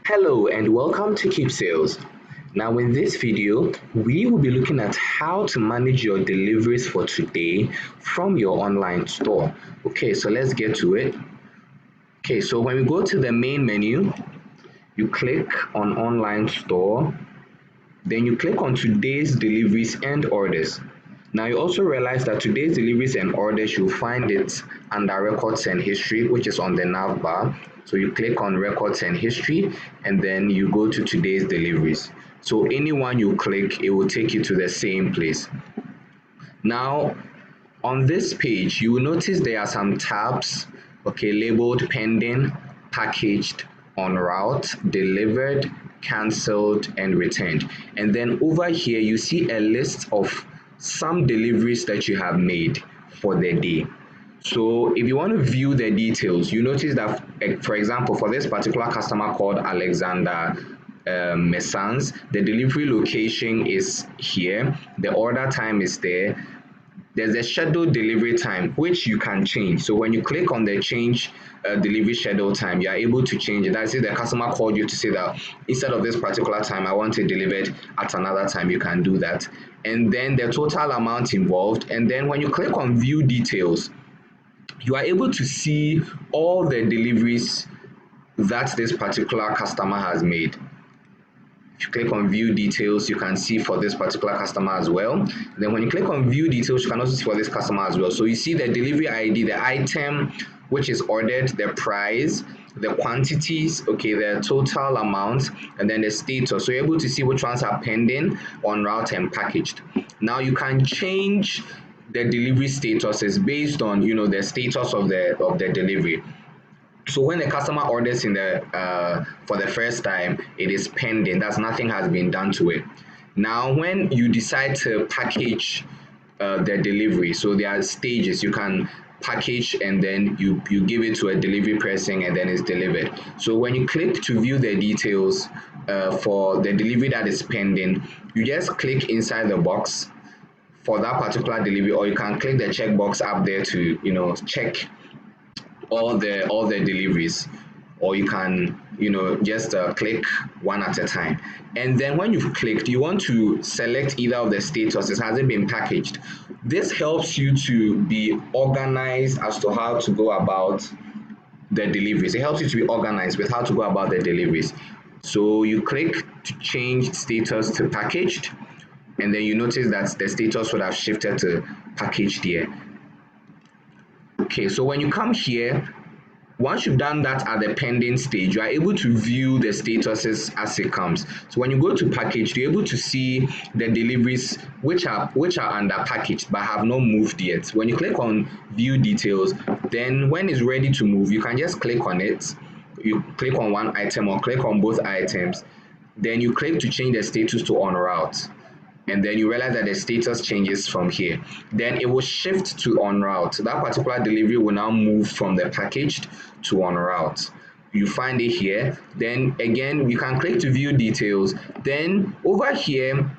Hello and welcome to Keepsales. Now in this video, we will be looking at how to manage your deliveries for today from your online store. Okay, so let's get to it. Okay, so when we go to the main menu, you click on online store, then you click on today's deliveries and orders. Now you also realize that today's deliveries and orders, you'll find it under records and history, which is on the nav bar. So you click on records and history, and then you go to today's deliveries. So anyone you click, it will take you to the same place. Now, on this page, you will notice there are some tabs, okay, labeled pending, packaged, en route, delivered, cancelled, and returned. And then over here, you see a list of some deliveries that you have made for the day. So if you want to view the details, you notice that, for example, for this particular customer called Alexander Messans, the delivery location is here, the order time is there. There's a scheduled delivery time which you can change. So when you click on the change delivery schedule time, you are able to change it. That's if the customer called you to say that instead of this particular time, I want it delivered at another time, you can do that. And then the total amount involved. And then when you click on view details, you are able to see all the deliveries that this particular customer has made. If you click on view details, you can see for this particular customer as well. Then when you click on view details, you can also see for this customer as well. So you see the delivery ID, the item which is ordered, the price, the quantities, okay, the total amount, and then the status. So you're able to see which ones are pending, en route, and packaged. Now you can change the delivery statuses based on the status of the delivery. So when the customer orders for the first time, it is pending. That's nothing has been done to it. Now, when you decide to package the delivery, so there are stages. You can package and then you give it to a delivery person and then it's delivered. So when you click to view the details for the delivery that is pending, you just click inside the box for that particular delivery, or you can click the checkbox up there to check all the deliveries, or you can just click one at a time. And then when you've clicked, you want to select either of the statuses. Has it been packaged? This helps you to be organized as to how to go about the deliveries. It helps you to be organized with how to go about the deliveries. So you click to change status to packaged, and then you notice that the status would have shifted to packaged here. Okay, so when you come here, once you've done that at the pending stage, you are able to view the statuses as it comes. So when you go to package, you're able to see the deliveries which are under packaged but have not moved yet. When you click on view details, then when it's ready to move, you can just click on it. You click on one item or click on both items. Then you click to change the status to en route. And then you realize that the status changes from here. Then it will shift to en route. That particular delivery will now move from the packaged to en route. You find it here. Then again, you can click to view details. Then over here,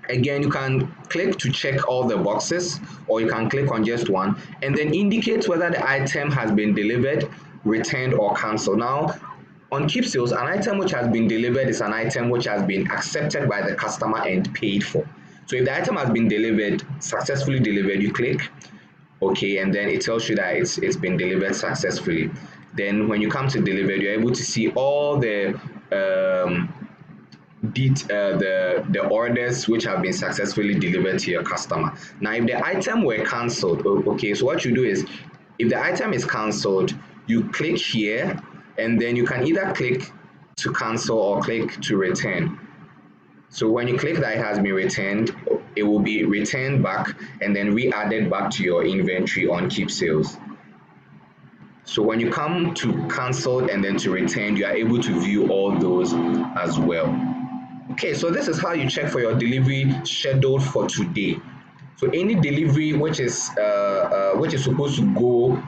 again, you can click to check all the boxes, or you can click on just one and then indicate whether the item has been delivered, returned, or cancelled. Now, on Keepsales, an item which has been delivered is an item which has been accepted by the customer and paid for. So if the item has been delivered, successfully delivered, you click OK, and then it tells you that it's been delivered successfully. Then when you come to delivered, you're able to see all the orders which have been successfully delivered to your customer. Now, if the item were cancelled, okay, so what you do is, if the item is cancelled, you click here, and then you can either click to cancel or click to return. So when you click that it has been returned, it will be returned back and then re-added back to your inventory on Keepsales. So when you come to cancel and then to return, you are able to view all those as well. Okay, so this is how you check for your delivery scheduled for today. So any delivery which is supposed to go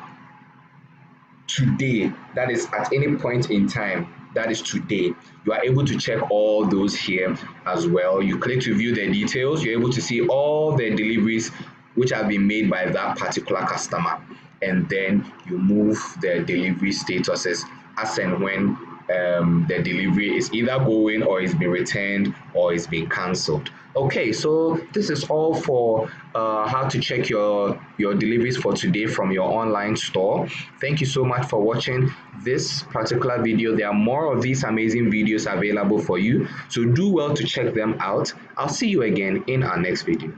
today, that is at any point in time, that is today, you are able to check all those here as well. You click to view the details, you're able to see all the deliveries which have been made by that particular customer, and then you move the delivery statuses as and when the delivery is either going or it's been returned or it's been cancelled. Okay, so this is all for how to check your deliveries for today from your online store. Thank you so much for watching this particular video. There are more of these amazing videos available for you, so do well to check them out. I'll see you again in our next video.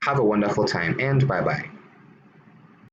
Have a wonderful time and bye bye.